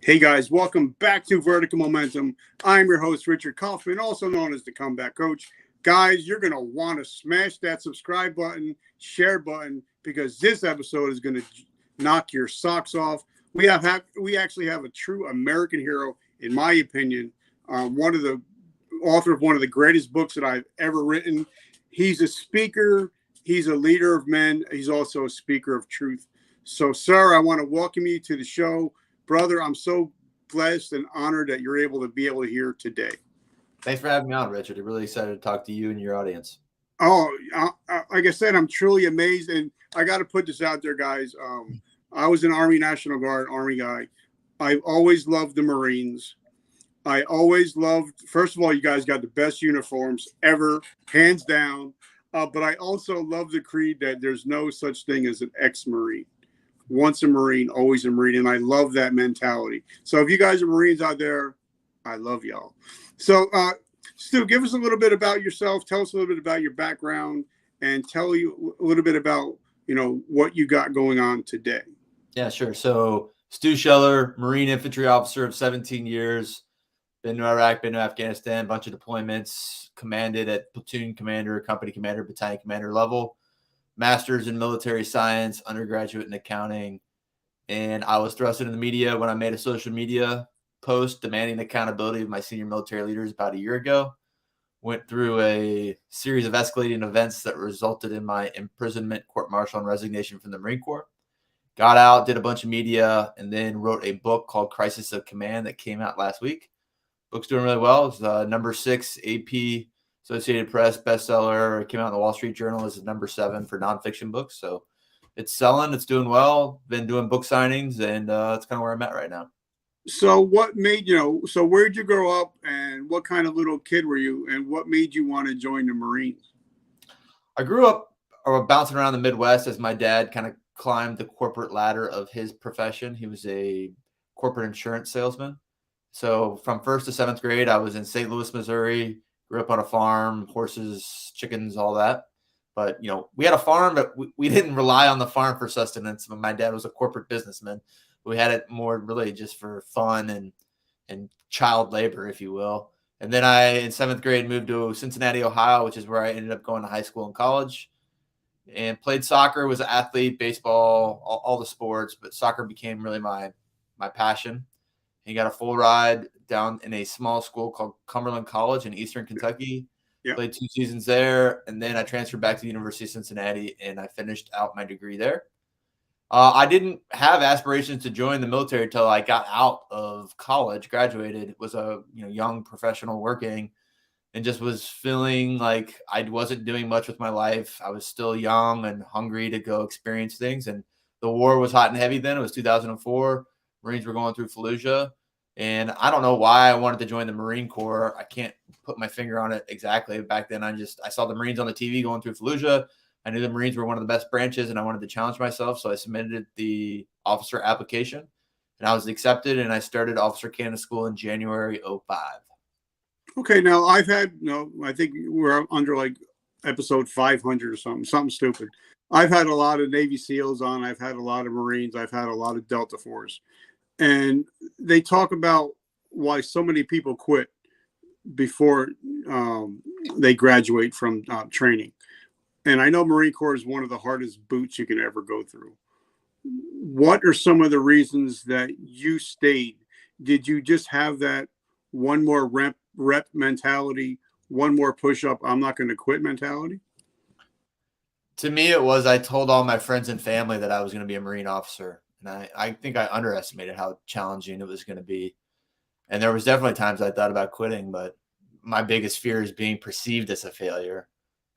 Hey guys, welcome back to Vertical Momentum. I'm your host, Richard Kaufman, also known as the Comeback Coach. Guys, you're going to want to smash that subscribe button, share button, because this episode is going to knock your socks off. We actually have a true American hero, in my opinion, one of the author of one of the greatest books that I've ever written. He's a speaker. He's a leader of men. He's also a speaker of truth. So, sir, I want to welcome you to the show. Brother, I'm so blessed and honored that you're able to here today. Thanks for having me on, Richard. I'm really excited to talk to you and your audience. Oh, like I said, I'm truly amazed. And I got to put this out there, guys. I was an Army National Guard, Army guy. I've always loved the Marines. I always loved, first of all, you guys got the best uniforms ever, hands down. But I also love the creed that there's no such thing as an ex-Marine. Once a Marine, always a Marine. And I love that mentality. So if you guys are Marines out there, I love y'all. So, Stu, give us a little bit about yourself. Tell us a little bit about your background and tell you a little bit about, what you got going on today. Yeah, sure. So Stu Scheller, Marine infantry officer of 17 years, been to Iraq, been to Afghanistan, bunch of deployments, commanded at platoon commander, company commander, battalion commander level. Master's in military science, undergraduate in accounting. And I was thrust into the media when I made a social media post demanding accountability of my senior military leaders about a year ago. Went through a series of escalating events that resulted in my imprisonment, court-martial, and resignation from the Marine Corps. Got out, did a bunch of media, and then wrote a book called Crisis of Command that came out last week. Book's doing really well. It's number 6 AP Associated Press bestseller. It came out in the Wall Street Journal as number 7 for nonfiction books. So it's selling. It's doing well. Been doing book signings, and that's kind of where I'm at right now. So what made so where'd you grow up and what kind of little kid were you and what made you want to join the Marines? I grew up bouncing around the Midwest as my dad kind of climbed the corporate ladder of his profession. He was a corporate insurance salesman. So from 1st to 7th grade, I was in St. Louis, Missouri. Grew up on a farm, horses, chickens, all that. But, we had a farm, but we didn't rely on the farm for sustenance. My dad was a corporate businessman. We had it more really just for fun and child labor, if you will. And then I, in 7th grade, moved to Cincinnati, Ohio, which is where I ended up going to high school and college. And played soccer, was an athlete, baseball, all the sports. But soccer became really my passion. He got a full ride down in a small school called Cumberland College in Eastern Kentucky. Yep. Played 2 seasons there, and then I transferred back to the University of Cincinnati, and I finished out my degree there. I didn't have aspirations to join the military until I got out of college, graduated, was a young professional working, and just was feeling like I wasn't doing much with my life. I was still young and hungry to go experience things, and the war was hot and heavy then. It was 2004. Marines were going through Fallujah. And I don't know why I wanted to join the Marine Corps. I can't put my finger on it exactly. Back then, I saw the Marines on the TV going through Fallujah. I knew the Marines were one of the best branches, and I wanted to challenge myself. So I submitted the officer application, and I was accepted, and I started Officer Candidate School in January 2005. Okay, now I've had, I think we're under like episode 500 or something stupid. I've had a lot of Navy SEALs on. I've had a lot of Marines. I've had a lot of Delta Force. And they talk about why so many people quit before they graduate from training. And I know Marine Corps is one of the hardest boots you can ever go through. What are some of the reasons that you stayed? Did you just have that one more rep mentality, one more push-up, I'm not going to quit mentality? To me, it was I told all my friends and family that I was going to be a Marine officer. And I think I underestimated how challenging it was going to be. And there was definitely times I thought about quitting, but my biggest fear is being perceived as a failure.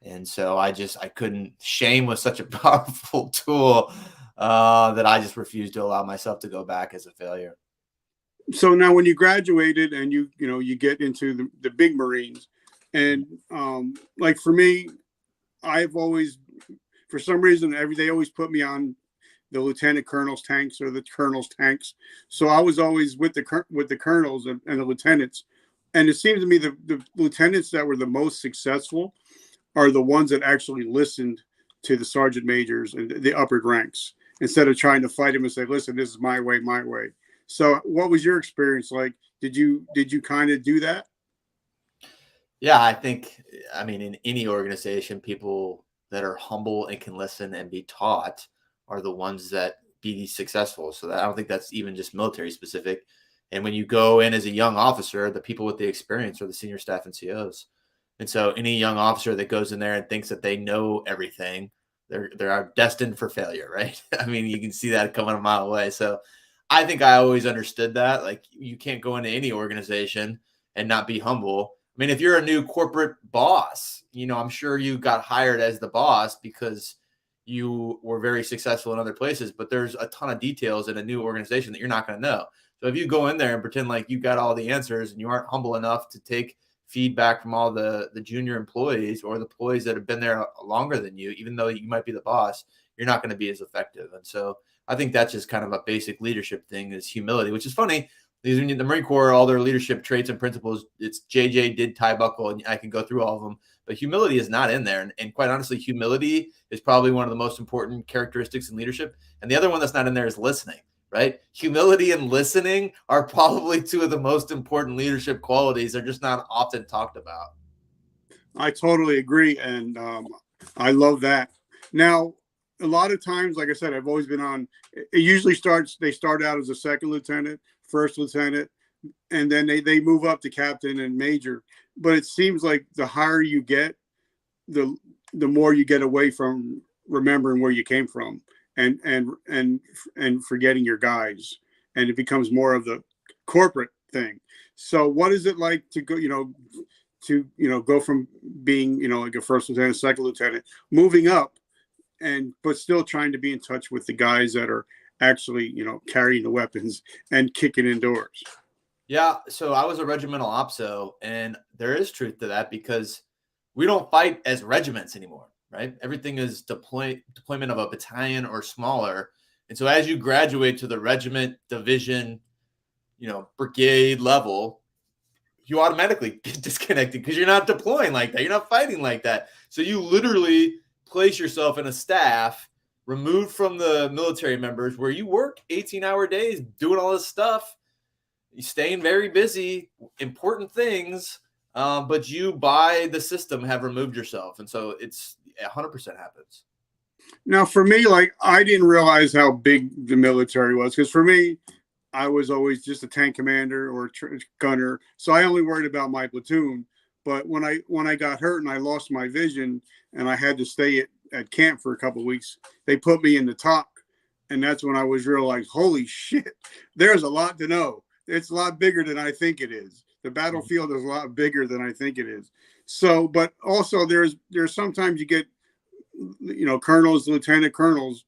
And so I couldn't. Shame was such a powerful tool that I just refused to allow myself to go back as a failure. So now when you graduated and you get into the big Marines, and like for me, I've always, for some reason, they always put me on the lieutenant colonel's tanks or the colonel's tanks. So I was always with the colonels and the lieutenants. And it seems to me the lieutenants that were the most successful are the ones that actually listened to the sergeant majors and the upper ranks instead of trying to fight them and say, listen, this is my way, my way. So what was your experience like? Did you kind of do that? Yeah, I mean, in any organization, people that are humble and can listen and be taught are the ones that be successful. So that, I don't think that's even just military specific. And when you go in as a young officer, the people with the experience are the senior staff and COs. And so any young officer that goes in there and thinks that they know everything, they're destined for failure, right? I mean, you can see that coming a mile away. So I think I always understood that. Like, you can't go into any organization and not be humble. I mean, if you're a new corporate boss, I'm sure you got hired as the boss because you were very successful in other places, but there's a ton of details in a new organization that you're not going to know. So if you go in there and pretend like you got all the answers and you aren't humble enough to take feedback from all the junior employees or the employees that have been there longer than you, even though you might be the boss, you're not going to be as effective. And so I think that's just kind of a basic leadership thing, is humility, which is funny. The Marine Corps, all their leadership traits and principles, it's JJ did tie buckle, and I can go through all of them, but humility is not in there. And quite honestly, humility is probably one of the most important characteristics in leadership. And the other one that's not in there is listening, right? Humility and listening are probably two of the most important leadership qualities. They're just not often talked about. I totally agree. And I love that. Now, a lot of times, like I said, I've always been on, it usually they start out as a second lieutenant, first lieutenant, and then they move up to captain and major. But it seems like the higher you get, the more you get away from remembering where you came from and forgetting your guys, and it becomes more of the corporate thing. So what is it like to go, go from being, like a first lieutenant, second lieutenant, moving up, but still trying to be in touch with the guys that are actually, carrying the weapons and kicking indoors? Yeah, so I was a regimental opso, and there is truth to that because we don't fight as regiments anymore, right? Everything is deployment of a battalion or smaller. And so as you graduate to the regiment, division, brigade level, you automatically get disconnected because you're not deploying like that. You're not fighting like that. So you literally place yourself in a staff removed from the military members where you work 18-hour days doing all this stuff. You're staying very busy, important things, but you, by the system, have removed yourself. And so it's 100% happens. Now, for me, like, I didn't realize how big the military was, because for me, I was always just a tank commander or gunner. So I only worried about my platoon. But when I got hurt and I lost my vision and I had to stay at camp for a couple of weeks, they put me in the TOC. And that's when I was realized, holy shit, there's a lot to know. It's a lot bigger than I think it is. The battlefield is a lot bigger than I think it is. So, but also there's sometimes you get, colonels, lieutenant colonels,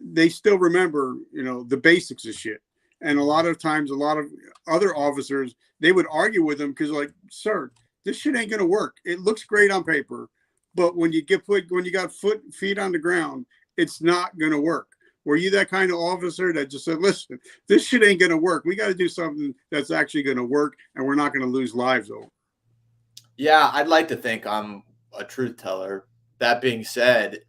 they still remember, the basics of shit. And a lot of times, a lot of other officers, they would argue with them because, like, sir, this shit ain't going to work. It looks great on paper, but when you got feet on the ground, it's not going to work. Were you that kind of officer that just said, listen, this shit ain't going to work. We got to do something that's actually going to work, and we're not going to lose lives over? Yeah, I'd like to think I'm a truth teller. That being said,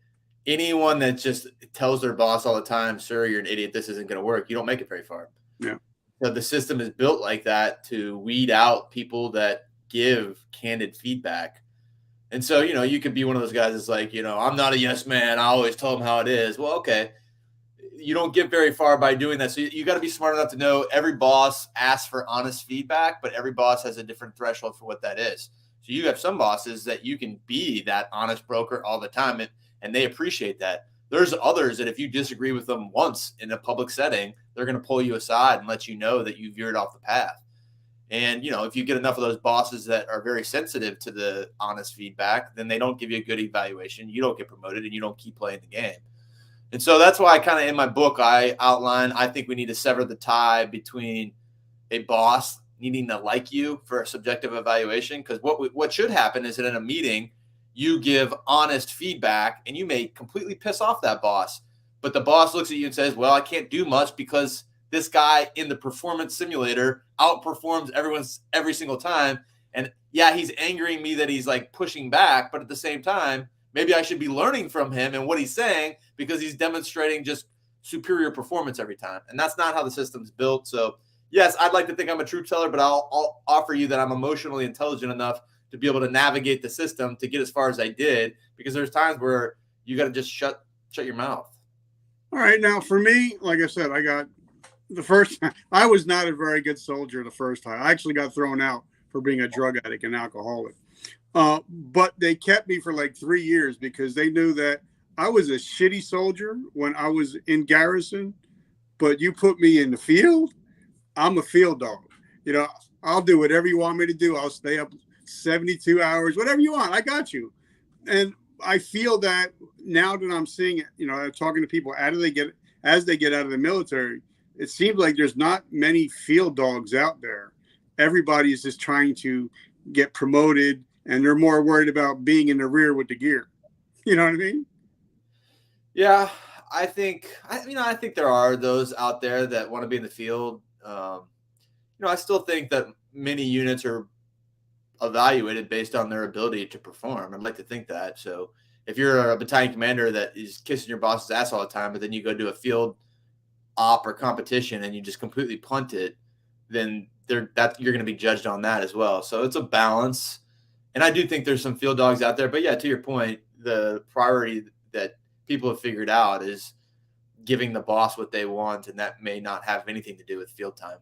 anyone that just tells their boss all the time, sir, you're an idiot, this isn't going to work, you don't make it very far. Yeah. So the system is built like that to weed out people that give candid feedback. And so, you could be one of those guys that's like, I'm not a yes man, I always tell them how it is. Well, okay. You don't get very far by doing that. So you got to be smart enough to know every boss asks for honest feedback, but every boss has a different threshold for what that is. So you have some bosses that you can be that honest broker all the time, and they appreciate that. There's others that if you disagree with them once in a public setting, they're going to pull you aside and let you know that you veered off the path. And, if you get enough of those bosses that are very sensitive to the honest feedback, then they don't give you a good evaluation. You don't get promoted and you don't keep playing the game. And so that's why I kind of, in my book, I outline, I think we need to sever the tie between a boss needing to like you for a subjective evaluation. Because what should happen is that in a meeting, you give honest feedback and you may completely piss off that boss. But the boss looks at you and says, well, I can't do much because this guy in the performance simulator outperforms every single time. And yeah, he's angering me that he's like pushing back. But at the same time, maybe I should be learning from him and what he's saying because he's demonstrating just superior performance every time. And that's not how the system's built. So yes, I'd like to think I'm a truth teller, but I'll offer you that I'm emotionally intelligent enough to be able to navigate the system to get as far as I did, because there's times where you got to just shut your mouth. All right. Now, for me, like I said, I got the first time. I was not a very good soldier the first time. I actually got thrown out for being a drug addict and alcoholic. But they kept me for like 3 years because they knew that I was a shitty soldier when I was in garrison. But you put me in the field, I'm a field dog. You know, I'll do whatever you want me to do. I'll stay up 72 hours, whatever you want. I got you. And I feel that now that I'm seeing it, you know, talking to people as they get out of the military, it seems like there's not many field dogs out there. Everybody is just trying to get promoted, and they're more worried about being in the rear with the gear. You know what I mean? Yeah, I think there are those out there that want to be in the field. I still think that many units are evaluated based on their ability to perform. I'd like to think that. So if you're a battalion commander that is kissing your boss's ass all the time, but then you go do a field op or competition and you just completely punt it, then you're going to be judged on that as well. So it's a balance. And I do think there's some field dogs out there, but yeah, to your point, the priority that people have figured out is giving the boss what they want, and that may not have anything to do with field time.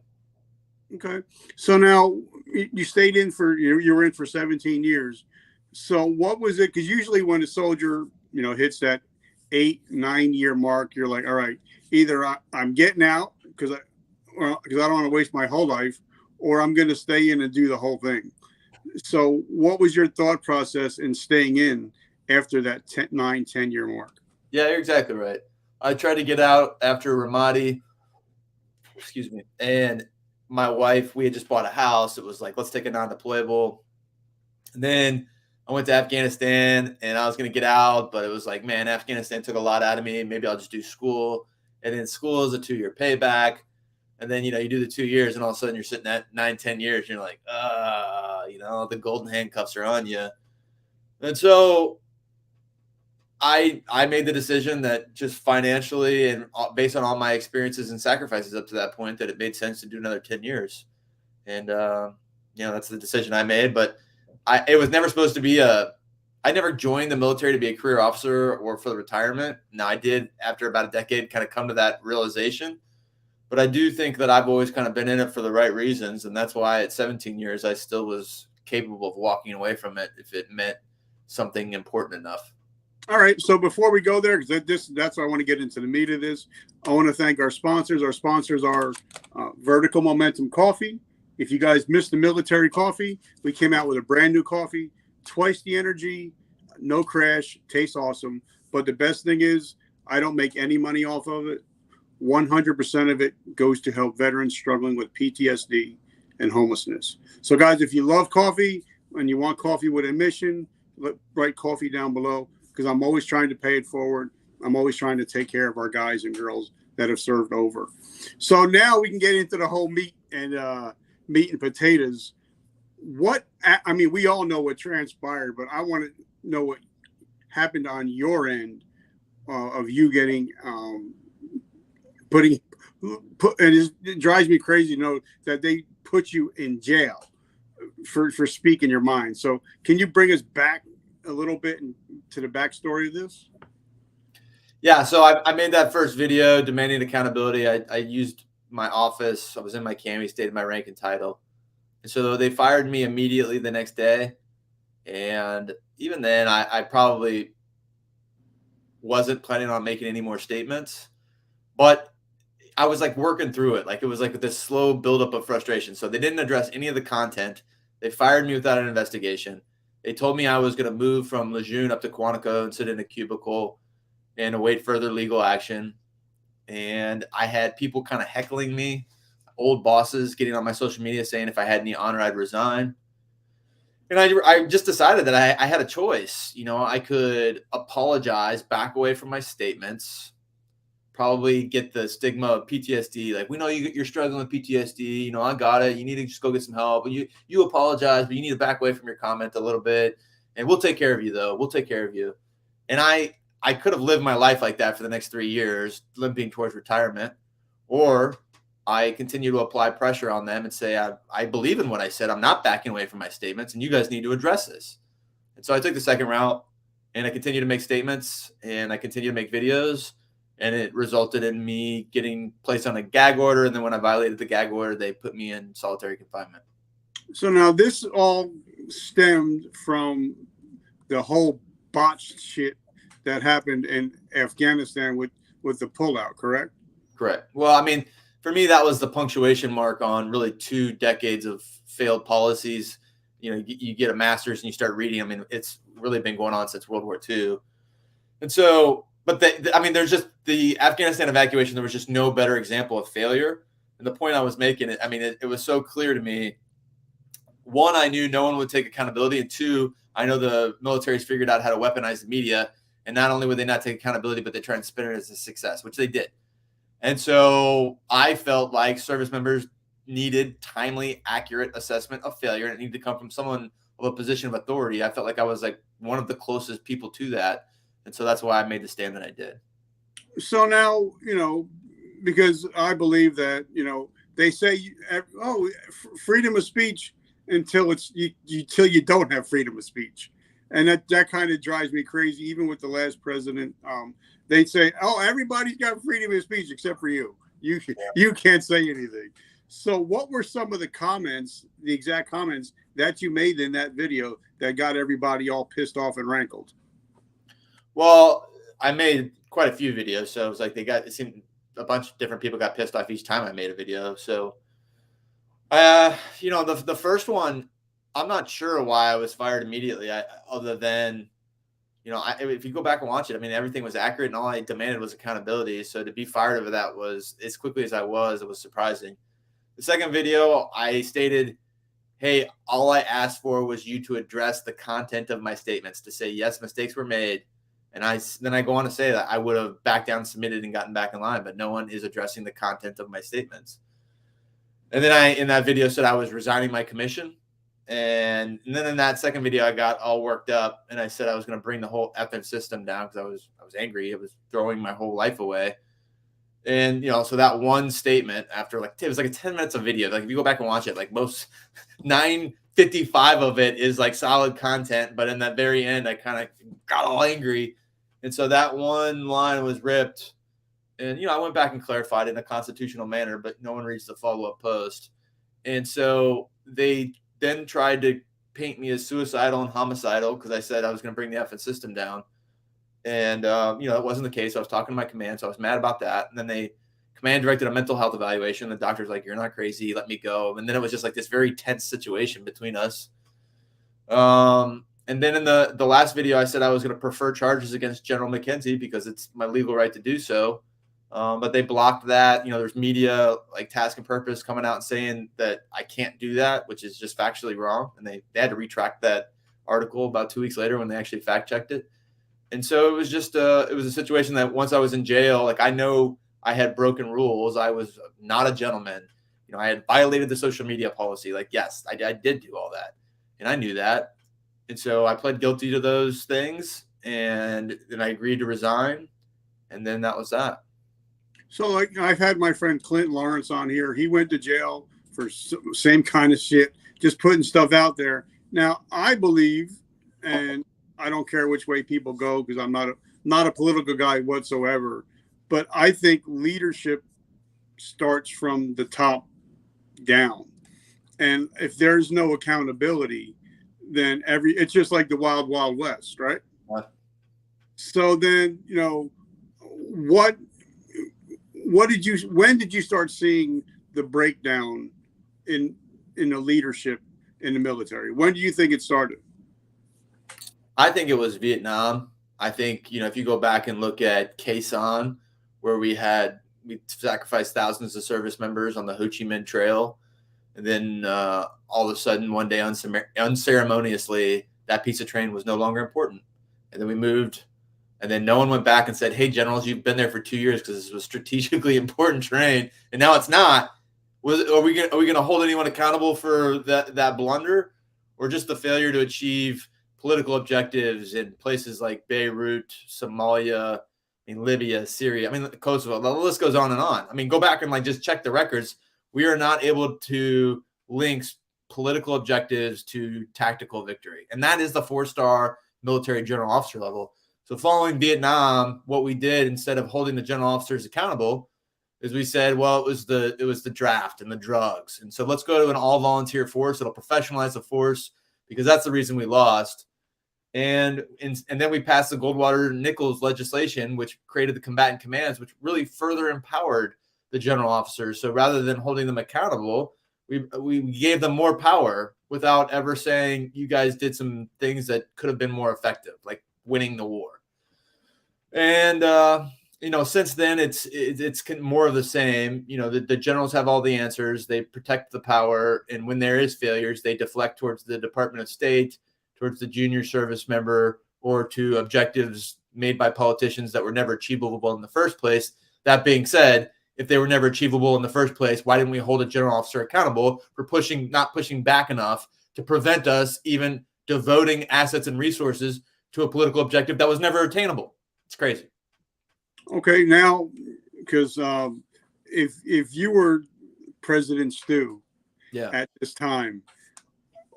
Okay. So now you stayed in you were in for 17 years. So what was it? Because usually when a soldier, hits that 8-9 year mark, you're like, all right, either I'm getting out because I don't want to waste my whole life, or I'm going to stay in and do the whole thing. So what was your thought process in staying in after that 9-10 year mark? Yeah, you're exactly right. I tried to get out after Ramadi, and my wife, we had just bought a house. It was like, let's take a non-deployable. And then I went to Afghanistan and I was going to get out, but it was like, man, Afghanistan took a lot out of me. Maybe I'll just do school. And then school is a 2-year payback. And then, you do the 2 years and all of a sudden you're sitting at 9-10 years. And you're like, the golden handcuffs are on you. And so I made the decision that just financially and based on all my experiences and sacrifices up to that point, that it made sense to do another 10 years. And, that's the decision I made. But it was never supposed to be I never joined the military to be a career officer or for the retirement. Now, I did, after about a decade, kind of come to that realization. But I do think that I've always kind of been in it for the right reasons. And that's why at 17 years, I still was capable of walking away from it if it meant something important enough. All right. So before we go there, because that's why I want to get into the meat of this, I want to thank our sponsors. Our sponsors are Vertical Momentum Coffee. If you guys missed the military coffee, we came out with a brand new coffee, twice the energy, no crash, tastes awesome. But the best thing is I don't make any money off of it. 100% of it goes to help veterans struggling with PTSD and homelessness. So guys, if you love coffee and you want coffee with a mission, write coffee down below, because I'm always trying to pay it forward. I'm always trying to take care of our guys and girls that have served over. So now we can get into the whole meat and potatoes. We all know what transpired, but I want to know what happened on your end of you getting and it drives me crazy to know that they put you in jail for speaking your mind. So can you bring us back a little bit to the backstory of this? Yeah, so I made that first video demanding accountability. I used my office. I was in my cami, stated my rank and title. And so they fired me immediately the next day. And even then, I probably wasn't planning on making any more statements. But I was like working through it. Like it was like this slow buildup of frustration. So they didn't address any of the content. They fired me without an investigation. They told me I was going to move from Lejeune up to Quantico and sit in a cubicle and await further legal action. And I had people kind of heckling me, old bosses getting on my social media saying if I had any honor, I'd resign. And I just decided that I had a choice. I could apologize, back away from my statements, probably get the stigma of PTSD. Like, we know you're struggling with PTSD. I got it. You need to just go get some help. You apologize, but you need to back away from your comment a little bit. And we'll take care of you, though. We'll take care of you. And I could have lived my life like that for the next 3 years, limping towards retirement. Or I continue to apply pressure on them and say, I believe in what I said. I'm not backing away from my statements, and you guys need to address this. And so I took the second route, and I continue to make statements, and I continue to make videos, and it resulted in me getting placed on a gag order. And then when I violated the gag order, they put me in solitary confinement. So now this all stemmed from the whole botched shit that happened in Afghanistan with the pullout, correct? Correct. Well, I mean, for me, that was the punctuation mark on really 2 decades of failed policies. You know, you get a master's and you start reading. I mean, it's really been going on since World War II. And so, but I mean, there's just the Afghanistan evacuation. There was just no better example of failure. And the point I was making, I mean, it was so clear to me. One, I knew no one would take accountability. And 2, I know the military's figured out how to weaponize the media. And not only would they not take accountability, but they try and spin it as a success, which they did. And so I felt like service members needed timely, accurate assessment of failure, and it needed to come from someone of a position of authority. I felt like I was like one of the closest people to that. And so that's why I made the stand that I did. So now, you know, because I believe that, you know, they say, freedom of speech until you don't have freedom of speech. And that kind of drives me crazy. Even with the last president, they'd say, oh, everybody's got freedom of speech except for you. You can't say anything. So what were some of the comments, the exact comments that you made in that video that got everybody all pissed off and rankled? Well, I made quite a few videos. So it was like it seemed a bunch of different people got pissed off each time I made a video. So, you know, the first one, I'm not sure why I was fired immediately, other than, you know, if you go back and watch it, I mean, everything was accurate and all I demanded was accountability. So to be fired over that was, as quickly as I was, it was surprising. The second video, I stated, hey, all I asked for was you to address the content of my statements, to say, yes, mistakes were made. And then I go on to say that I would have backed down, submitted, and gotten back in line, but no one is addressing the content of my statements. And then I, in that video, said I was resigning my commission. And then in that second video, I got all worked up and I said I was going to bring the whole effing system down because I was angry. It was throwing my whole life away. And, you know, so that one statement after it was like 10 minutes of video. Like if you go back and watch it, like most 9:55 of it is like solid content. But in that very end, I kind of got all angry. And so that one line was ripped. And, you know, I went back and clarified it in a constitutional manner, but no one reads the follow-up post. And so they then tried to paint me as suicidal and homicidal because I said I was going to bring the effing system down. And, you know, that wasn't the case. I was talking to my command, so I was mad about that. And then command directed a mental health evaluation. The doctor's like, you're not crazy. Let me go. And then it was just like this very tense situation between us. And then in the last video, I said I was going to prefer charges against General McKenzie because it's my legal right to do so. But they blocked that. You know, there's media like Task and Purpose coming out and saying that I can't do that, which is just factually wrong. And they had to retract that article about 2 weeks later when they actually fact checked it. And so it was just it was a situation that once I was in jail, like I know I had broken rules. I was not a gentleman. You know, I had violated the social media policy. Like, yes, I did do all that. And I knew that. And so I pled guilty to those things. And then I agreed to resign. And then that was that. So, like, I've had my friend Clint Lawrence on here. He went to jail for same kind of shit, just putting stuff out there. Now, I believe, and I don't care which way people go because I'm not a political guy whatsoever, but I think leadership starts from the top down. And if there's no accountability, then it's just like the wild, wild west, right? What? So then, you know, when did you start seeing the breakdown in the leadership in the military? When do you think it started? I think it was Vietnam. I think, you know, if you go back and look at Khe Sanh, where we sacrificed thousands of service members on the Ho Chi Minh Trail. And then all of a sudden, one day unceremoniously, that piece of train was no longer important. And then we moved. And then no one went back and said, hey, generals, you've been there for 2 years because this was a strategically important train. And now it's not. Are we going to hold anyone accountable for that blunder, or just the failure to achieve political objectives in places like Beirut, Somalia, Libya, Syria, Kosovo? The list goes on and on. Go back and just check the records. we are not able to link political objectives to tactical victory. And that is the 4-star military general officer level. So following Vietnam, what we did instead of holding the general officers accountable is we said, well, it was the draft and the drugs. And so let's go to an all volunteer force. It'll professionalize the force because that's the reason we lost. And then we passed the Goldwater-Nichols legislation, which created the combatant commands, which really further empowered the general officers. So rather than holding them accountable, we gave them more power without ever saying you guys did some things that could have been more effective, like winning the war. And since then it's more of the same. The generals have all the answers. They protect the power, and when there is failures, they deflect towards the Department of State, towards the junior service member, or to objectives made by politicians that were never achievable in the first place. That being said, if they were never achievable in the first place, why didn't we hold a general officer accountable for not pushing back enough to prevent us even devoting assets and resources to a political objective that was never attainable? It's crazy. Okay, now, because if you were President Stu at this time,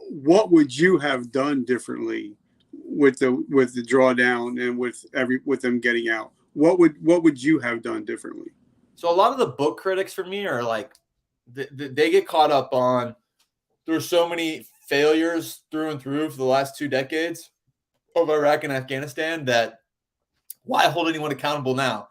what would you have done differently with the drawdown and with them getting out? What would you have done differently? So a lot of the book critics for me are like, they get caught up on there's so many failures through and through for the last 2 decades of Iraq and Afghanistan that why hold anyone accountable now?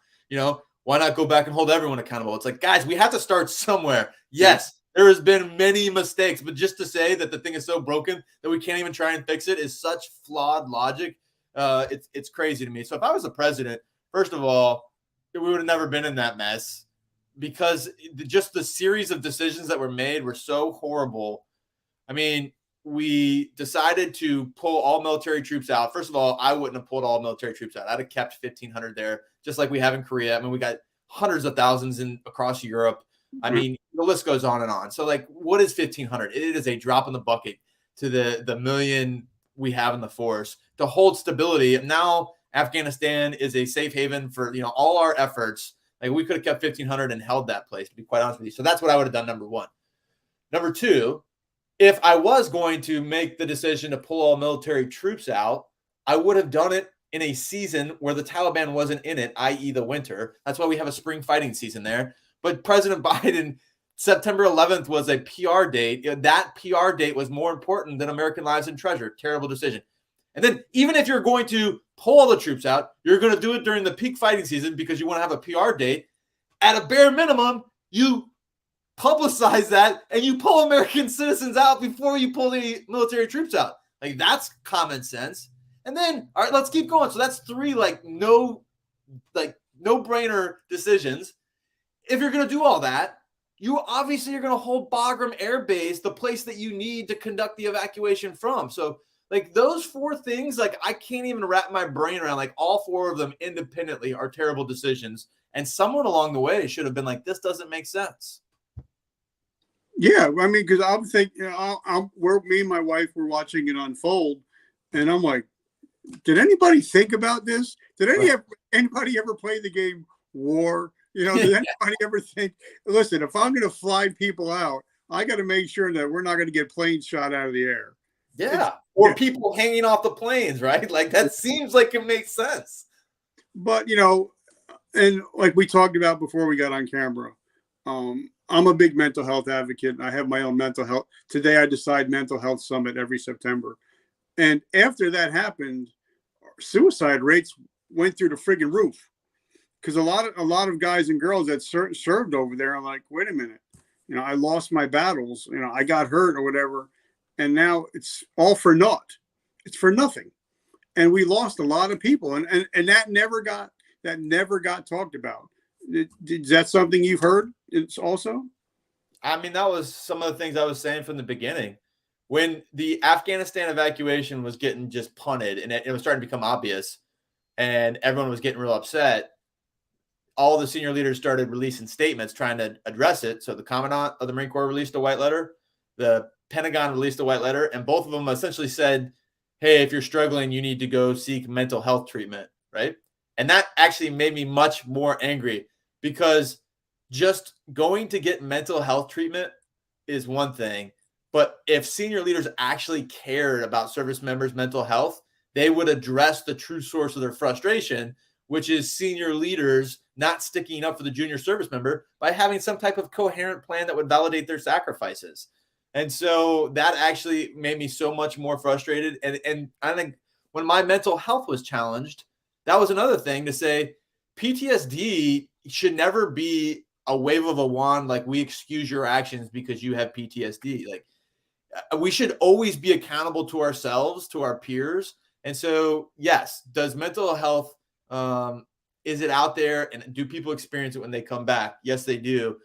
Why not go back and hold everyone accountable? It's like, guys, we have to start somewhere. Yes, there has been many mistakes, but just to say that the thing is so broken that we can't even try and fix it is such flawed logic. It's crazy to me. So if I was the president, first of all, we would have never been in that mess because just the series of decisions that were made were so horrible. I mean, we decided to pull all military troops out. First of all, I wouldn't have pulled all military troops out. I'd have kept 1,500 there, just like we have in Korea. I mean, we got hundreds of thousands across Europe. I mean, the list goes on and on. So, like, what is 1,500? It is a drop in the bucket to the million we have in the force to hold stability. Now, Afghanistan is a safe haven for all our efforts. Like, we could have kept 1,500 and held that place, to be quite honest with you. So that's what I would have done. Number one. Number two, if I was going to make the decision to pull all military troops out, I would have done it in a season where the Taliban wasn't in it, i.e. the winter. That's why we have a spring fighting season there. But President Biden, September 11th was a PR date. That PR date was more important than American lives and treasure. Terrible decision. And then even if you're going to pull all the troops out, you're going to do it during the peak fighting season because you want to have a PR date. At a bare minimum, you publicize that and you pull American citizens out before you pull the military troops out. Like, that's common sense. And then, all right, let's keep going. So that's 3 no-brainer decisions. If you're going to do all that, you obviously are going to hold Bagram Air Base, the place that you need to conduct the evacuation from. So, like, those 4 things, like, I can't even wrap my brain around. Like, all 4 of them independently are terrible decisions. And someone along the way should have been like, this doesn't make sense. Yeah, I mean, because I'm thinking, me and my wife were watching it unfold, and I'm like, did anybody think about this? Did anybody ever play the game War? Did anybody ever think, listen, if I'm going to fly people out, I got to make sure that we're not going to get planes shot out of the air. Yeah, or people hanging off the planes, right? Like, that seems like it makes sense. But, and like we talked about before we got on camera, I'm a big mental health advocate. I have my own mental health. Today, I decide mental health summit every September. And after that happened, suicide rates went through the friggin' roof. Because a lot of guys and girls that served over there are like, wait a minute, I lost my battles, I got hurt or whatever, and now it's all for naught. It's for nothing, and we lost a lot of people, and that never got talked about. Is that something you've heard? It's also. I mean, that was some of the things I was saying from the beginning. When the Afghanistan evacuation was getting just punted, and it was starting to become obvious, and everyone was getting real upset, all the senior leaders started releasing statements trying to address it. So the Commandant of the Marine Corps released a white letter. The Pentagon released a white letter. And both of them essentially said, hey, if you're struggling, you need to go seek mental health treatment, right? And that actually made me much more angry because just going to get mental health treatment is one thing. But if senior leaders actually cared about service members' mental health, they would address the true source of their frustration, which is senior leaders not sticking up for the junior service member by having some type of coherent plan that would validate their sacrifices. And so that actually made me so much more frustrated. And I think when my mental health was challenged, that was another thing to say PTSD should never be a wave of a wand, like we excuse your actions because you have PTSD. Like, we should always be accountable to ourselves, to our peers. And so, yes, does mental health, is it out there, and do people experience it when they come back? Yes, they do.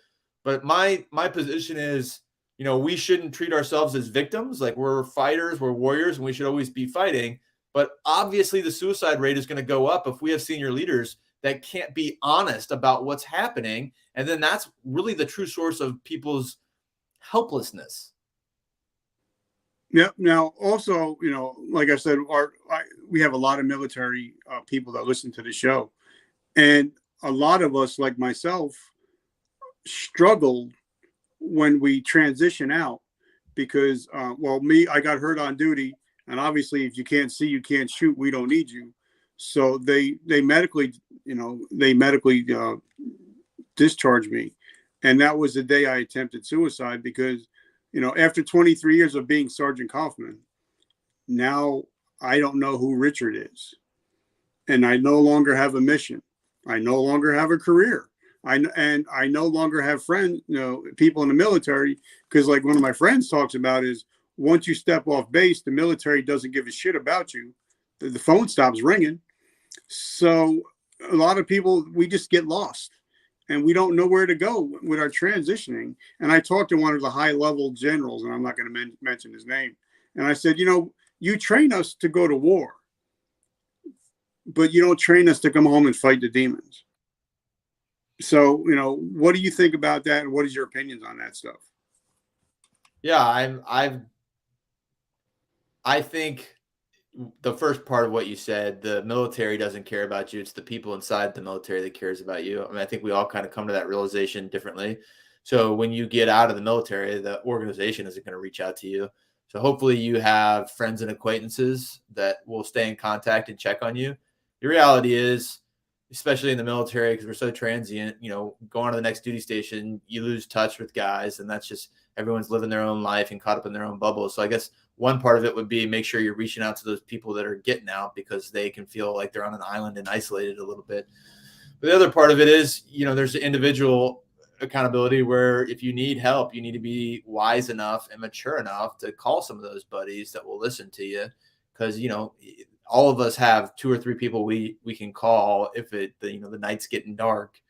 But my position is, we shouldn't treat ourselves as victims. Like, we're fighters, we're warriors, and we should always be fighting. But obviously the suicide rate is going to go up if we have senior leaders that can't be honest about what's happening. And then that's really the true source of people's helplessness. Yeah. Now, also, like I said, we have a lot of military people that listen to the show, and a lot of us, like myself, struggled when we transition out because, I got hurt on duty, and obviously, if you can't see, you can't shoot. We don't need you. So they medically discharged me, and that was the day I attempted suicide because, after 23 years of being Sergeant Kaufman, now I don't know who Richard is, and I no longer have a mission. I no longer have a career. I no longer have friends, people in the military, because like one of my friends talks about is once you step off base, the military doesn't give a shit about you. The phone stops ringing. So a lot of people, we just get lost and we don't know where to go with our transitioning. And I talked to one of the high level generals, and I'm not going to mention his name. And I said, you train us to go to war, but you don't train us to come home and fight the demons. So, what do you think about that? And what is your opinions on that stuff? Yeah, I think the first part of what you said, the military doesn't care about you. It's the people inside the military that cares about you. I mean, I think we all kind of come to that realization differently. So when you get out of the military, the organization isn't going to reach out to you. So hopefully you have friends and acquaintances that will stay in contact and check on you. The reality is, especially in the military, because we're so transient, going to the next duty station, you lose touch with guys, and that's just everyone's living their own life and caught up in their own bubble. So I guess one part of it would be make sure you're reaching out to those people that are getting out, because they can feel like they're on an island and isolated a little bit. But the other part of it is, there's individual accountability where if you need help, you need to be wise enough and mature enough to call some of those buddies that will listen to you. Because, all of us have 2 or 3 people we can call if the night's getting dark,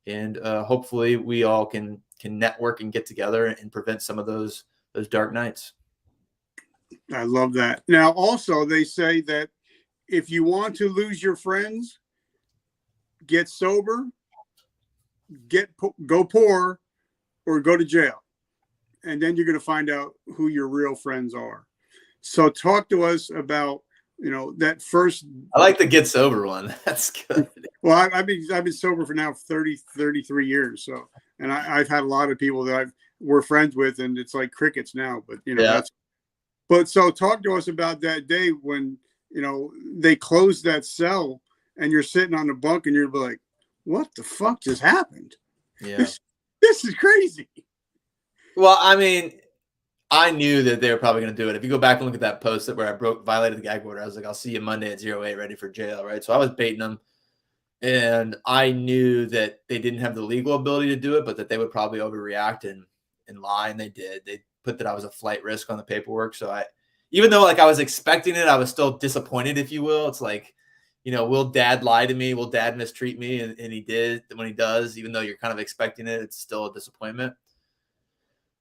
and hopefully we all can network and get together and prevent some of those dark nights. I love that. Now, also, they say that if you want to lose your friends, get sober, go poor, or go to jail, and then you're going to find out who your real friends are. So, talk to us about that first. I like the get sober one. That's good. Well, I've been sober for now 33 years. So, and I've had a lot of people that we're friends with, and it's like crickets now. But But so talk to us about that day when they closed that cell, and you're sitting on the bunk, and you're like, "What the fuck just happened? Yeah, this is crazy." Well, I mean, I knew that they were probably going to do it. If you go back and look at that post where I violated the gag order, I was like, I'll see you Monday at 08, ready for jail, right? So I was baiting them, and I knew that they didn't have the legal ability to do it, but that they would probably overreact and lie, and they did. They put that I was a flight risk on the paperwork. So even though I was expecting it, I was still disappointed, if you will. It's like, will dad lie to me? Will dad mistreat me? And he did. When he does, even though you're kind of expecting it, it's still a disappointment.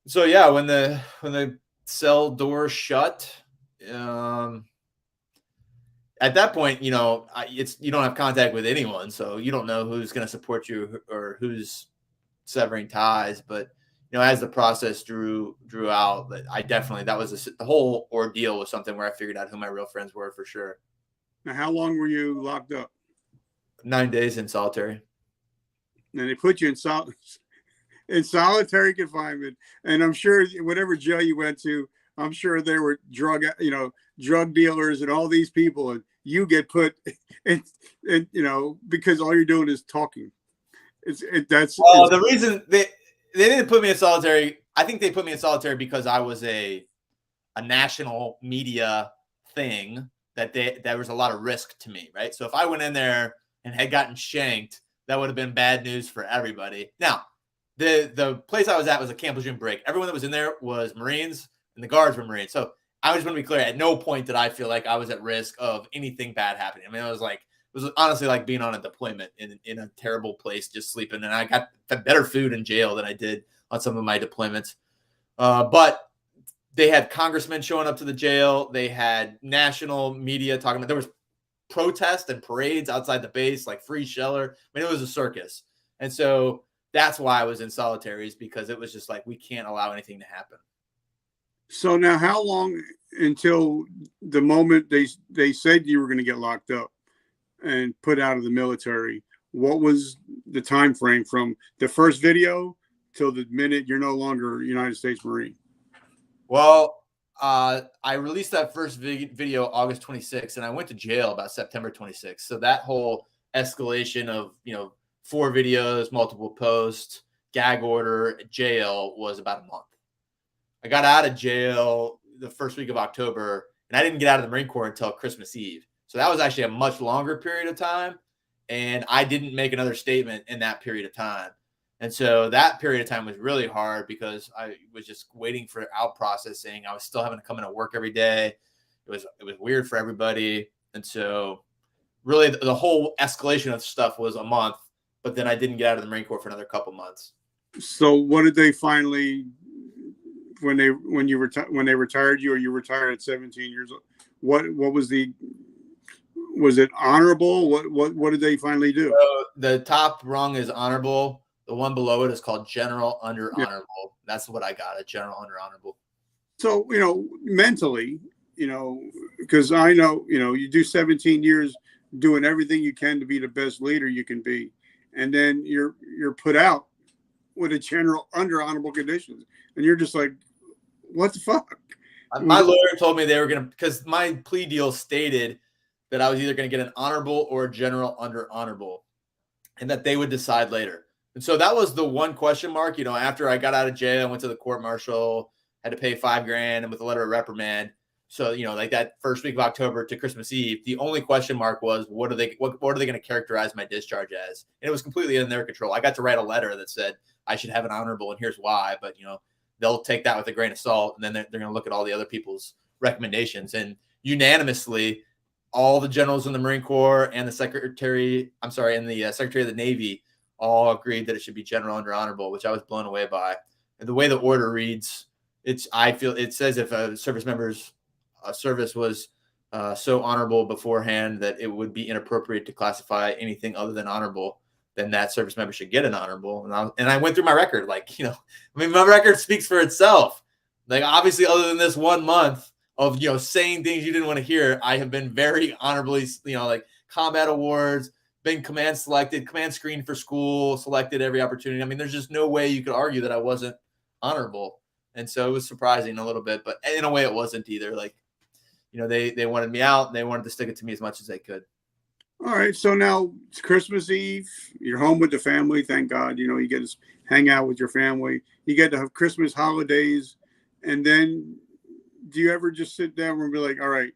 So yeah, when the cell door shut, at that point, you don't have contact with anyone, so you don't know who's going to support you or who's severing ties. But as the process drew out, the whole ordeal was something where I figured out who my real friends were for sure. Now, how long were you locked up? 9 days in solitary. And they put you in solitary. in solitary confinement. And I'm sure whatever jail you went to, I'm sure there were drug dealers and all these people, and you get put in, because all you're doing is talking. The reason they didn't put me in solitary, I think they put me in solitary because I was a national media thing that there was a lot of risk to me, right? So if I went in there and had gotten shanked, that would have been bad news for everybody. Now, the place I was at was a Camp Lejeune brig. Everyone that was in there was Marines, and the guards were Marines. So I just want to be clear, at no point did I feel like I was at risk of anything bad happening. I mean, it was honestly like being on a deployment in a terrible place, just sleeping. And I got better food in jail than I did on some of my deployments. But they had congressmen showing up to the jail. They had national media talking about, there was protests and parades outside the base, like Free Scheller. I mean, it was a circus. And so that's why I was in solitaries, because it was just like, we can't allow anything to happen. So now how long until the moment they said you were going to get locked up and put out of the military? What was the time frame from the first video till the minute you're no longer a United States Marine? Well, I released that first video August 26th, and I went to jail about September 26th. So that whole escalation of, 4 videos, multiple posts, gag order, jail was about a month. I got out of jail the first week of October, and I didn't get out of the Marine Corps until Christmas Eve. So that was actually a much longer period of time, and I didn't make another statement in that period of time. And so that period of time was really hard because I was just waiting for out processing. I was still having to come into work every day. It was weird for everybody. And so really the whole escalation of stuff was a month, but then I didn't get out of the Marine Corps for another couple months. So what did they finally, when they retired you, or you retired at 17 years old, what was it honorable? What did they finally do? So the top rung is honorable. The one below it is called general under honorable. That's what I got, a general under honorable. So, mentally, because I know, you do 17 years doing everything you can to be the best leader you can be. And then you're put out with a general under honorable conditions. And you're just like, what the fuck? My lawyer told me they were going to, because my plea deal stated that I was either going to get an honorable or a general under honorable, and that they would decide later. And so that was the one question mark, after I got out of jail, I went to the court martial, had to pay $5,000 and with a letter of reprimand. So, like that first week of October to Christmas Eve, the only question mark was, what are they going to characterize my discharge as? And it was completely in their control. I got to write a letter that said I should have an honorable, and here's why. But, they'll take that with a grain of salt, and then they're going to look at all the other people's recommendations. And unanimously, all the generals in the Marine Corps and the Secretary of the Navy all agreed that it should be general under honorable, which I was blown away by. And the way the order reads, I feel it says if a service member's service was so honorable beforehand that it would be inappropriate to classify anything other than honorable, then that service member should get an honorable. And I went through my record, my record speaks for itself. Like, obviously, other than this 1 month of, saying things you didn't want to hear, I have been very honorably, combat awards, been command selected, command screened for school, selected every opportunity. I mean, there's just no way you could argue that I wasn't honorable. And so it was surprising a little bit, but in a way it wasn't either. They wanted me out, and they wanted to stick it to me as much as they could. All right. So now it's Christmas Eve. You're home with the family. Thank God. You get to hang out with your family. You get to have Christmas holidays. And then do you ever just sit down and be like, all right,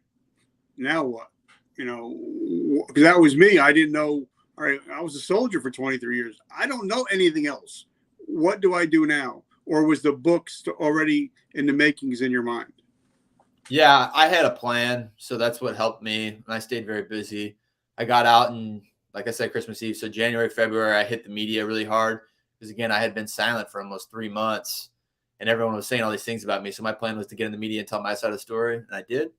now what? Because that was me. I didn't know. All right. I was a soldier for 23 years. I don't know anything else. What do I do now? Or was the books already in the makings in your mind? Yeah, I had a plan. So that's what helped me. And I stayed very busy. I got out, and like I said, Christmas Eve. So January, February, I hit the media really hard because, again, I had been silent for almost 3 months, and everyone was saying all these things about me. So my plan was to get in the media and tell my side of the story, and I did.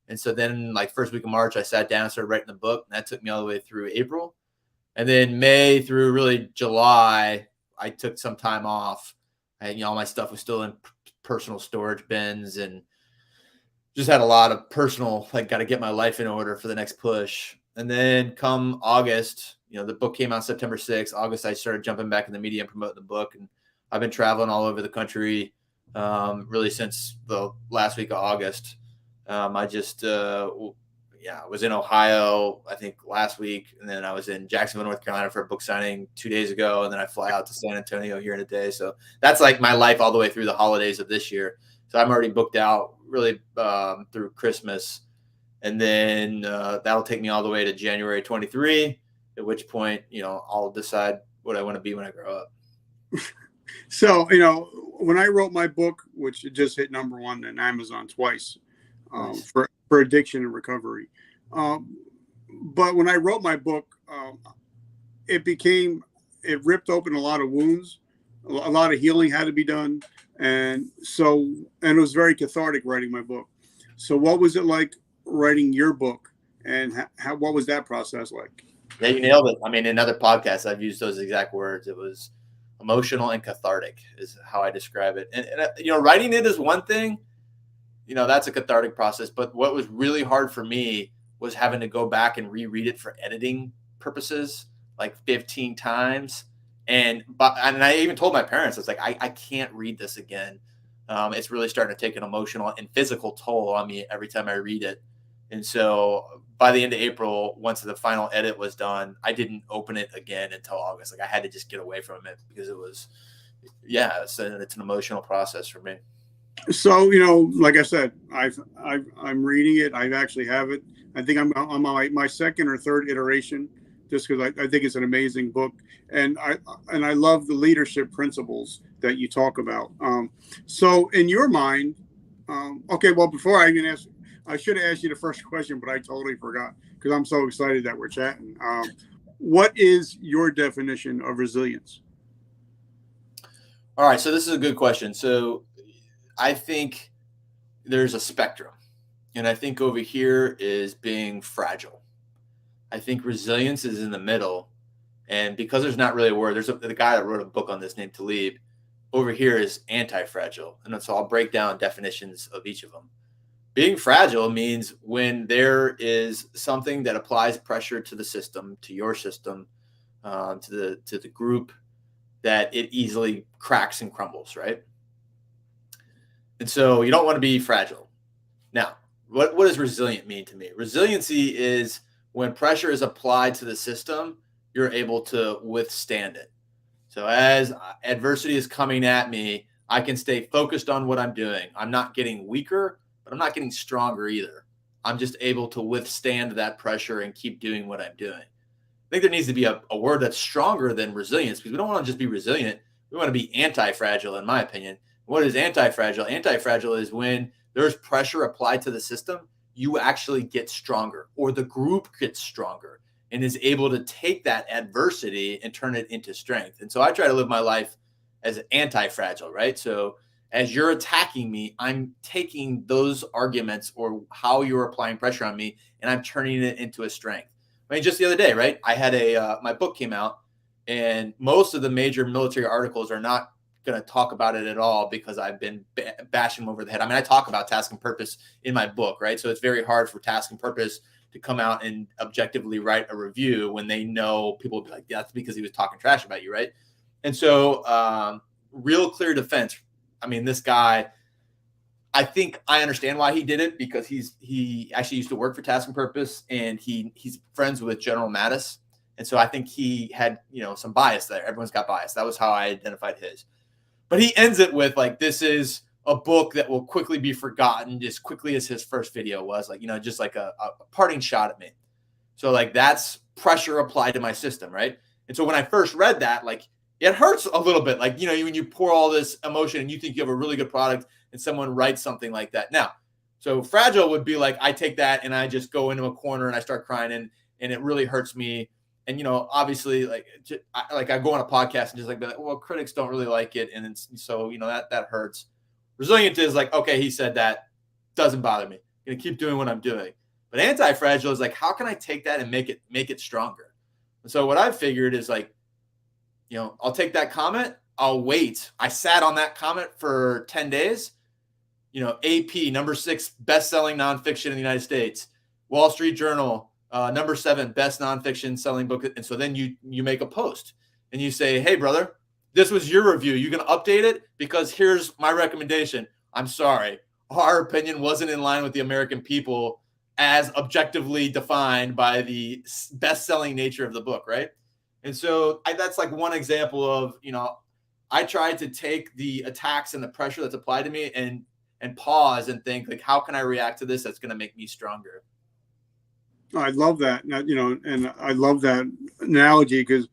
And so then, first week of March, I sat down and started writing the book, and that took me all the way through April. And then May through really July, I took some time off. All my stuff was still in personal storage bins, and just had a lot of personal, got to get my life in order for the next push. And then come August, the book came out September 6th. August, I started jumping back in the media and promoting the book. And I've been traveling all over the country really since the last week of August. I just was in Ohio, I think last week, and then I was in Jacksonville, North Carolina for a book signing 2 days ago, and then I fly out to San Antonio here in a day. So that's like my life all the way through the holidays of this year. So I'm already booked out really through Christmas, and then that'll take me all the way to January 23, at which point, I'll decide what I want to be when I grow up. So, when I wrote my book, which just hit #1 in Amazon twice, Nice. for addiction and recovery. But when I wrote my book, it ripped open a lot of wounds. A lot of healing had to be done. And it was very cathartic writing my book. So what was it like writing your book, and what was that process like? Yeah, you nailed it. I mean, in other podcasts, I've used those exact words. It was emotional and cathartic is how I describe it. And writing it is one thing, that's a cathartic process. But what was really hard for me was having to go back and reread it for editing purposes, like 15 times. And I even told my parents, it's like, I can't read this again. It's really starting to take an emotional and physical toll on me every time I read it. And so by the end of April, once the final edit was done, I didn't open it again until August. Like I had to just get away from it because it was, it's an emotional process for me. So, like I said, I'm reading it. I actually have it. I think I'm on my second or third iteration, just because I think it's an amazing book. And I love the leadership principles that you talk about. So in your mind, okay, well, before I even ask, I should have asked you the first question, but I totally forgot because I'm so excited that we're chatting. What is your definition of resilience? All right. So this is a good question. So I think there's a spectrum, and I think over here is being fragile. I think resilience is in the middle. And because there's not really a word, there's the guy that wrote a book on this named Talib. Over here is anti-fragile. And so I'll break down definitions of each of them. Being fragile means when there is something that applies pressure to the system, to your system, to the group, that it easily cracks and crumbles, right? And so you don't want to be fragile. Now, what does resilient mean to me? Resiliency is when pressure is applied to the system, you're able to withstand it. So as adversity is coming at me, I can stay focused on what I'm doing. I'm not getting weaker, but I'm not getting stronger either. I'm just able to withstand that pressure and keep doing what I'm doing. I think there needs to be a word that's stronger than resilience, because we don't want to just be resilient. We want to be anti-fragile, in my opinion. What is anti-fragile? Anti-fragile is when there's pressure applied to the system, you actually get stronger, or the group gets stronger and is able to take that adversity and turn it into strength. And so I try to live my life as anti-fragile, right? So as you're attacking me, I'm taking those arguments or how you're applying pressure on me, and I'm turning it into a strength. I mean, just the other day, right? I had my book came out, and most of the major military articles are not going to talk about it at all because I've been bashing them over the head. I mean, I talk about task and purpose in my book, right? So it's very hard for task and purpose to come out and objectively write a review when they know people will be like, that's because he was talking trash about you, right? And so real clear defense. I mean, this guy, I think I understand why he did it, because he actually used to work for Task and Purpose, and he's friends with General Mattis. And so I think he had, some bias there. Everyone's got bias. That was how I identified his. But he ends it with like, this is a book that will quickly be forgotten as quickly as his first video was, like, just like a parting shot at me. So like that's pressure applied to my system, right? And so when I first read that, like it hurts a little bit. Like, when you pour all this emotion and you think you have a really good product and someone writes something like that. Now, so fragile would be like, I take that and I just go into a corner and I start crying and it really hurts me. And, obviously I go on a podcast and just like, well, critics don't really like it. And it's, so, that hurts. Resilient is like, okay, he said that, doesn't bother me. I'm going to keep doing what I'm doing. But anti-fragile is like, how can I take that and make it stronger? And so what I've figured is like, I'll take that comment. I'll wait. I sat on that comment for 10 days. AP, number 6 best-selling nonfiction in the United States. Wall Street Journal, number 7 best nonfiction selling book. And so then you make a post and you say, hey, brother, this was your review. You can update it because here's my recommendation. I'm sorry. Our opinion wasn't in line with the American people as objectively defined by the best-selling nature of the book, right? And so that's like one example of, I tried to take the attacks and the pressure that's applied to me and pause and think, like, how can I react to this that's going to make me stronger? I love that. And I love that analogy because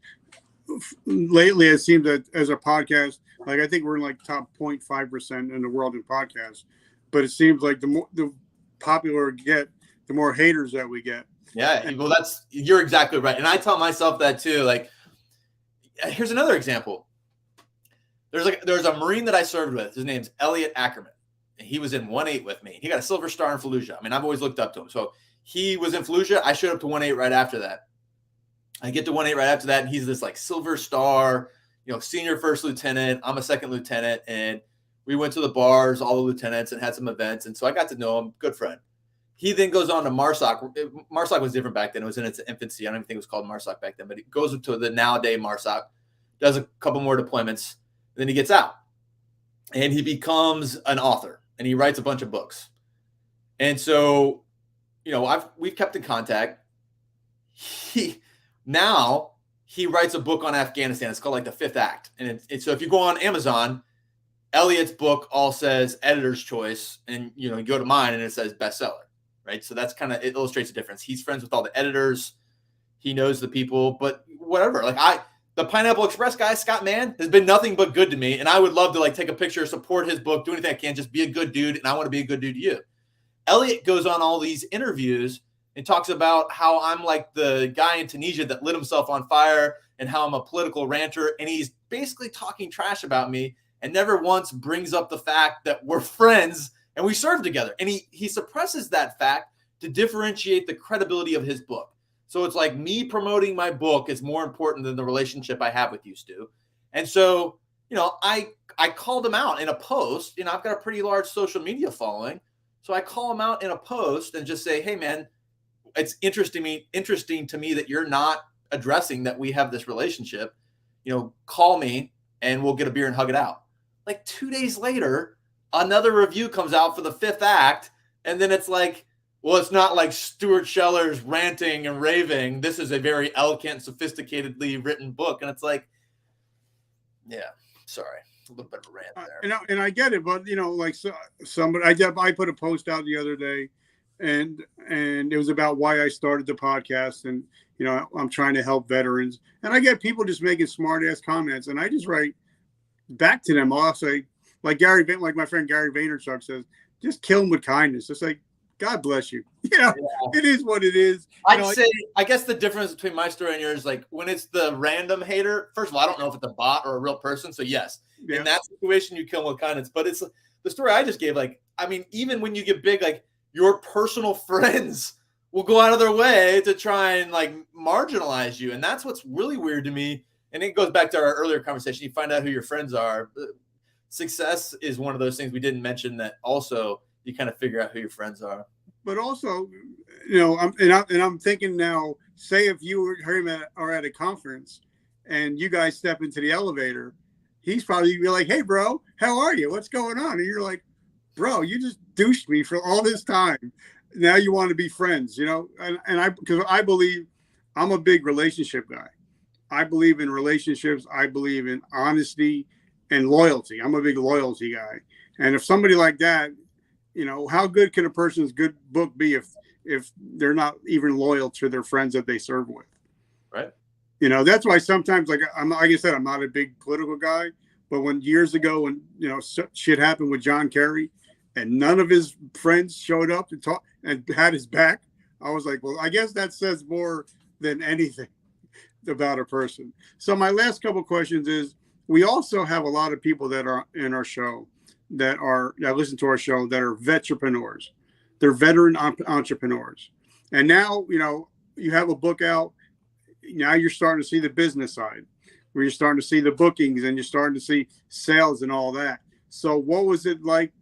lately it seems that as a podcast, like I think we're in like top 0.5% in the world in podcasts, but it seems like the popular we get, the more haters that we get. Yeah, well, you're exactly right. And I tell myself that too. Like, here's another example. There's a Marine that I served with. His name's Elliot Ackerman. And he was in 1-8 with me. He got a Silver Star in Fallujah. I mean, I've always looked up to him. So he was in Fallujah. I showed up to 1-8 right after that. I get to 1-8 right after that, and he's this like Silver Star, senior first lieutenant. I'm a second lieutenant, and we went to the bars, all the lieutenants, and had some events. And so I got to know him. Good friend. He then goes on to MARSOC. MARSOC was different back then. It was in its infancy. I don't even think it was called MARSOC back then, but he goes to the nowadays MARSOC, does a couple more deployments, then he gets out. And he becomes an author, and he writes a bunch of books. And so, we've kept in contact. Now he writes a book on Afghanistan. It's called like The Fifth Act. And so if you go on Amazon, Elliot's book all says editor's choice, and you go to mine and it says bestseller, right? So that's it illustrates the difference. He's friends with all the editors. He knows the people, but whatever. Like the Pineapple Express guy, Scott Mann, has been nothing but good to me. And I would love to like take a picture, support his book, do anything I can, just be a good dude. And I want to be a good dude to you. Elliot goes on all these interviews and talks about how I'm like the guy in Tunisia that lit himself on fire and how I'm a political ranter. And he's basically talking trash about me and never once brings up the fact that we're friends and we serve together. And he suppresses that fact to differentiate the credibility of his book. So it's like me promoting my book is more important than the relationship I have with you, Stu. And so, I called him out in a post. I've got a pretty large social media following. So I call him out in a post and just say, hey, man, it's interesting to me that you're not addressing that we have this relationship. Call me and we'll get a beer and hug it out. Like 2 days later, another review comes out for The Fifth Act. And then it's like, well, it's not like Stuart Scheller's ranting and raving. This is a very elegant, sophisticatedly written book. And it's like, yeah, sorry. A little bit of a rant there. And I get it, but like somebody, I put a post out the other day, and it was about why I started the podcast, and I'm trying to help veterans, and I get people just making smart ass comments, and I just write back to them. I'll say, like my friend Gary Vaynerchuk says, just kill them with kindness. It's like, God bless you. Yeah. It is what it is. I'd say, I guess the difference between my story and yours, like when it's the random hater, first of all, I don't know if it's a bot or a real person. So yes, in that situation, you kill them with kindness. But it's the story I just gave. Like, I mean, even when you get big, like your personal friends will go out of their way to try and like marginalize you. And that's what's really weird to me. And it goes back to our earlier conversation. You find out who your friends are. Success is one of those things we didn't mention that also you kind of figure out who your friends are. But also, I'm thinking now, say if you are at a conference and you guys step into the elevator, he's probably be like, hey, bro, how are you? What's going on? And you're like, bro, you just douched me for all this time. Now you want to be friends, because I believe I'm a big relationship guy. I believe in relationships. I believe in honesty and loyalty. I'm a big loyalty guy. And if somebody like that, how good can a person's good book be if they're not even loyal to their friends that they serve with? Right. That's why sometimes, like I said, I'm not a big political guy, but when years ago, when, shit happened with John Kerry and none of his friends showed up to talk and had his back, I was like, well, I guess that says more than anything about a person. So my last couple of questions is, we also have a lot of people that are in our show that listen to our show that are veterpreneurs. They're veteran entrepreneurs. And now, you have a book out. Now you're starting to see the business side where you're starting to see the bookings and you're starting to see sales and all that. So what was it like,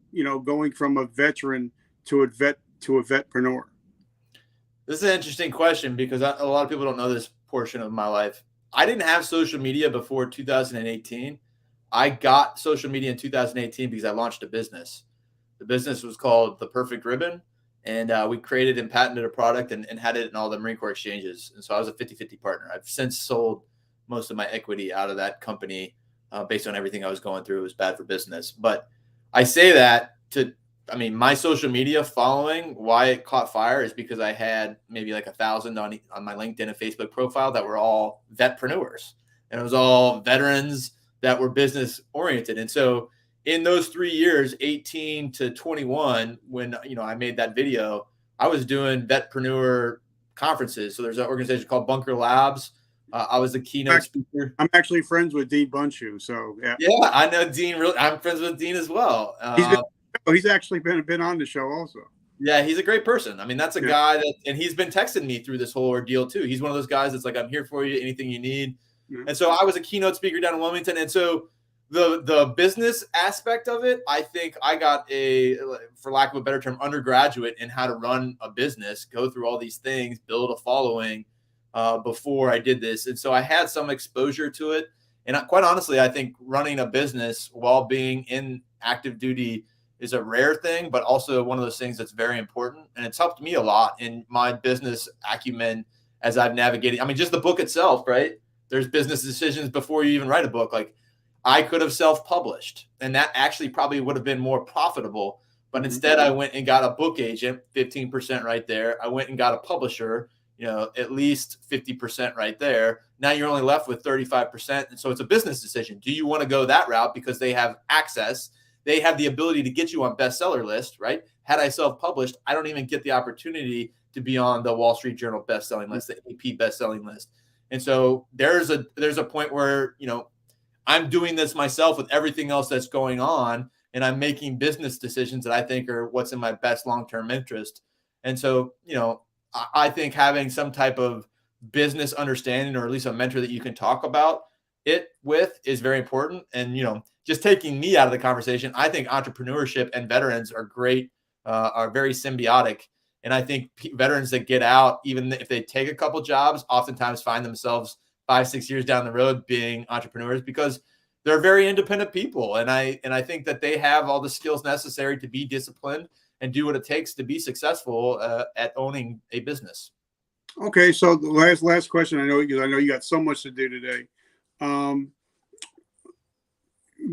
going from a veteran to a vetpreneur? This is an interesting question because a lot of people don't know this portion of my life. I didn't have social media before 2018. I got social media in 2018 because I launched a business. The business was called The Perfect Ribbon, and we created and patented a product and had it in all the Marine Corps exchanges. And so I was a 50-50 partner. I've since sold most of my equity out of that company based on everything I was going through. It was bad for business. But I say that my social media following, why it caught fire is because I had maybe like 1,000 on my LinkedIn and Facebook profile that were all vetpreneurs. And it was all veterans that were business oriented. And so in those 3 years, 18 to 21, when, I made that video, I was doing vetpreneur conferences. So there's an organization called Bunker Labs. I was the keynote speaker. I'm actually friends with Dean Bunchu. So yeah, I know Dean. I'm friends with Dean as well. He's actually been on the show also. Yeah, he's a great person. I mean, that's a guy and he's been texting me through this whole ordeal too. He's one of those guys that's like, I'm here for you, anything you need. Yeah. And so I was a keynote speaker down in Wilmington. And so the business aspect of it, I think I got for lack of a better term, undergraduate in how to run a business, go through all these things, build a following before I did this. And so I had some exposure to it. And quite honestly, I think running a business while being in active duty is a rare thing, but also one of those things that's very important. And it's helped me a lot in my business acumen as I've navigated. I mean, just the book itself, right? There's business decisions before you even write a book. Like I could have self-published and that actually probably would have been more profitable. But instead I went and got a book agent, 15% right there. I went and got a publisher, at least 50% right there. Now you're only left with 35%. And so it's a business decision. Do you want to go that route because they have access? They have the ability to get you on bestseller list, right? Had I self-published, I don't even get the opportunity to be on the Wall Street Journal bestselling list, the AP bestselling list. And so there's a point where, I'm doing this myself with everything else that's going on, and I'm making business decisions that I think are what's in my best long-term interest. And so, I think having some type of business understanding, or at least a mentor that you can talk about it with, is very important. And, just taking me out of the conversation, I think entrepreneurship and veterans are great, are very symbiotic. And I think veterans that get out, even if they take a couple jobs, oftentimes find themselves 5-6 years down the road being entrepreneurs because they're very independent people. And I think that they have all the skills necessary to be disciplined and do what it takes to be successful at owning a business. Okay. So the last question, I know you got so much to do today.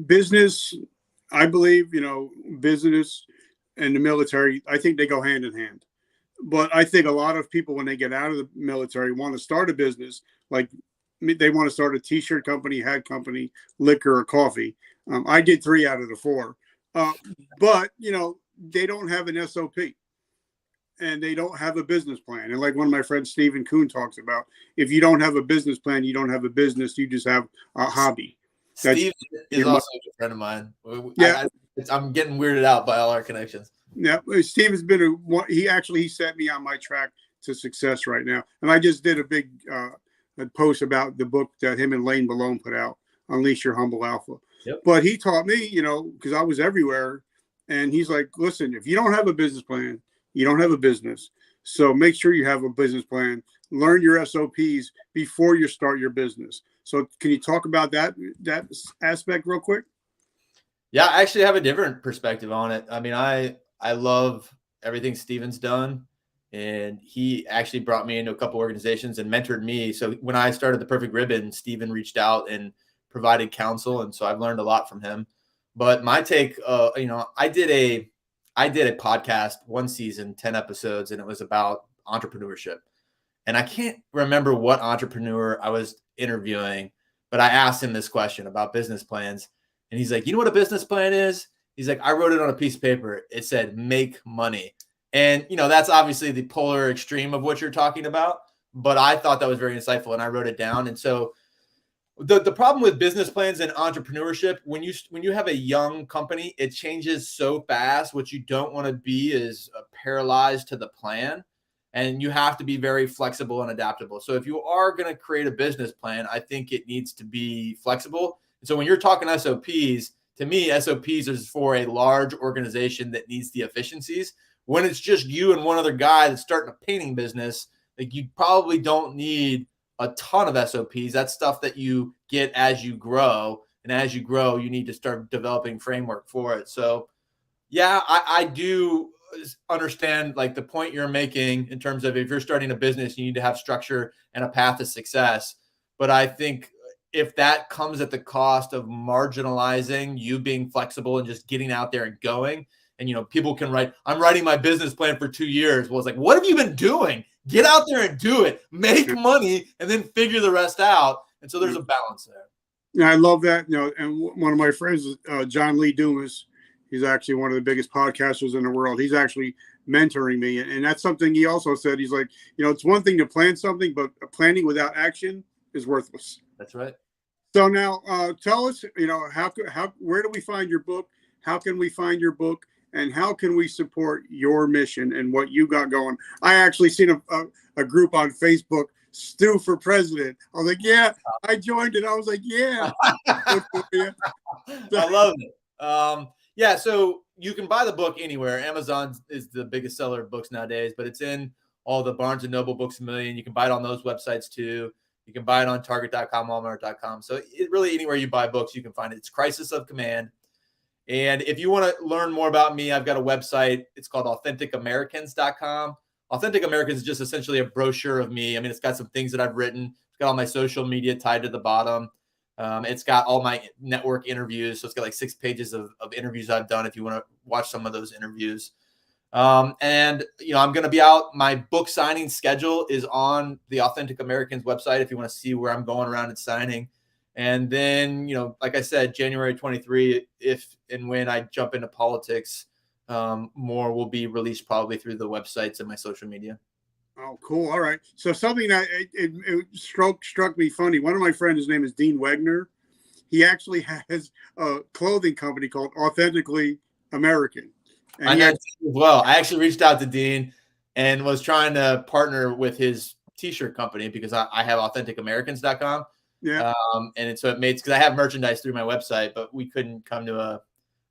Business, I believe, business and the military, I think they go hand in hand. But I think a lot of people, when they get out of the military, want to start a business. Like they want to start a t-shirt company, hat company, liquor, or coffee. I did 3 out of the 4. But, they don't have an SOP and they don't have a business plan. And like one of my friends, Stephen Kuhn, talks about, if you don't have a business plan, you don't have a business. You just have a hobby. Steve is also a good friend of mine. Yeah, I'm getting weirded out by all our connections. Yeah, Steve has been he set me on my track to success right now. And I just did a big a post about the book that him and Lane Malone put out, Unleash Your Humble Alpha. Yep. But he taught me, because I was everywhere, and he's like, listen, if you don't have a business plan, you don't have a business. So make sure you have a business plan. Learn your SOPs before you start your business. So can you talk about that aspect real quick? Yeah, I actually have a different perspective on it. I mean, I love everything Steven's done, and he actually brought me into a couple organizations and mentored me. So when I started The Perfect Ribbon, Steven reached out and provided counsel, and so I've learned a lot from him. But my take, I did a podcast, 1 season, 10 episodes, and it was about entrepreneurship. And I can't remember what entrepreneur I was interviewing, but I asked him this question about business plans. And he's like, you know what a business plan is? He's like, I wrote it on a piece of paper. It said, make money. And, that's obviously the polar extreme of what you're talking about. But I thought that was very insightful, and I wrote it down. And so the problem with business plans and entrepreneurship, when you have a young company, it changes so fast. What you don't want to be is paralyzed to the plan. And you have to be very flexible and adaptable. So if you are going to create a business plan, I think it needs to be flexible. And so when you're talking SOPs, to me, SOPs is for a large organization that needs the efficiencies. When it's just you and one other guy that's starting a painting business, like you probably don't need a ton of SOPs. That's stuff that you get as you grow. And as you grow, you need to start developing framework for it. So yeah, I do understand like the point you're making in terms of if you're starting a business, you need to have structure and a path to success. But I think if that comes at the cost of marginalizing you being flexible and just getting out there and going, and, you know, people can write, I'm writing my business plan for 2 years. Well, it's like, what have you been doing? Get out there and do it, make money, and then figure the rest out. And so there's a balance there. Yeah, I love that. You know, and one of my friends is John Lee Dumas. He's actually one of the biggest podcasters in the world. He's actually mentoring me. And that's something he also said. He's like, you know, it's one thing to plan something, but planning without action is worthless. That's right. So now tell us, you know, where do we find your book? How can we find your book? And how can we support your mission and what you got going? I actually seen a group on Facebook, Stu for President. I was like, yeah, I joined it. I was like, yeah. I love it. Yeah, so you can buy the book anywhere. Amazon is the biggest seller of books nowadays, but it's in all the Barnes & Noble Books A Million. You can buy it on those websites too. You can buy it on Target.com, Walmart.com. So really anywhere you buy books, you can find it. It's Crisis of Command. And if you want to learn more about me, I've got a website. It's called AuthenticAmericans.com. Authentic Americans is just essentially a brochure of me. I mean, it's got some things that I've written. It's got all my social media tied to the bottom. It's got all my network interviews. So it's got like 6 pages of interviews I've done if you want to watch some of those interviews. And, you know, I'm going to be out. My book signing schedule is on the Authentic Americans website if you want to see where I'm going around and signing. And then, you know, like I said, January 23, if and when I jump into politics, more will be released probably through the websites and my social media. Oh, cool. All right. So something that it struck me funny. One of my friends, his name is Dean Wegner. He actually has a clothing company called Authentically American. And I know Dean as well. I actually reached out to Dean and was trying to partner with his t-shirt company because I have AuthenticAmericans.com. Yeah. And so it made, because I have merchandise through my website, but we couldn't come to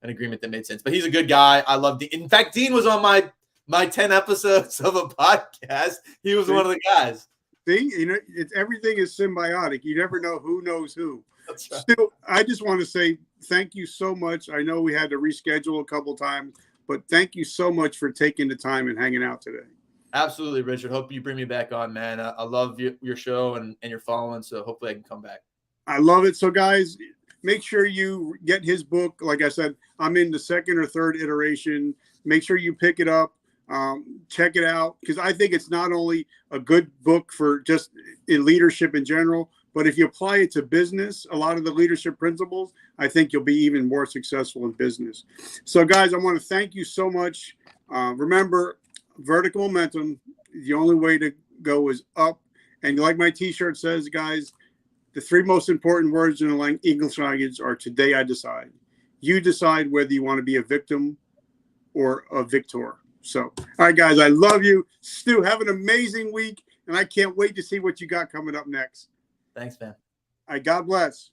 an agreement that made sense. But he's a good guy. I love Dean. In fact, Dean was on my 10 episodes of a podcast. He was one of the guys. See, you know, everything is symbiotic. You never know who knows who. That's right. Still, I just want to say thank you so much. I know we had to reschedule a couple times, but thank you so much for taking the time and hanging out today. Absolutely, Richard. Hope you bring me back on, man. I love your show and your following, so hopefully I can come back. I love it. So, guys, make sure you get his book. Like I said, I'm in the 2nd or 3rd iteration. Make sure you pick it up. Check it out, because I think it's not only a good book for just in leadership in general, but if you apply it to business, a lot of the leadership principles, I think you'll be even more successful in business. So, guys, I want to thank you so much. Remember, vertical momentum, the only way to go is up. And like my t-shirt says, guys, the 3 most important words in the English language are today I decide. You decide whether you want to be a victim or a victor. So, all right, guys, I love you. Stu, have an amazing week, and I can't wait to see what you got coming up next. Thanks, man. All right, God bless.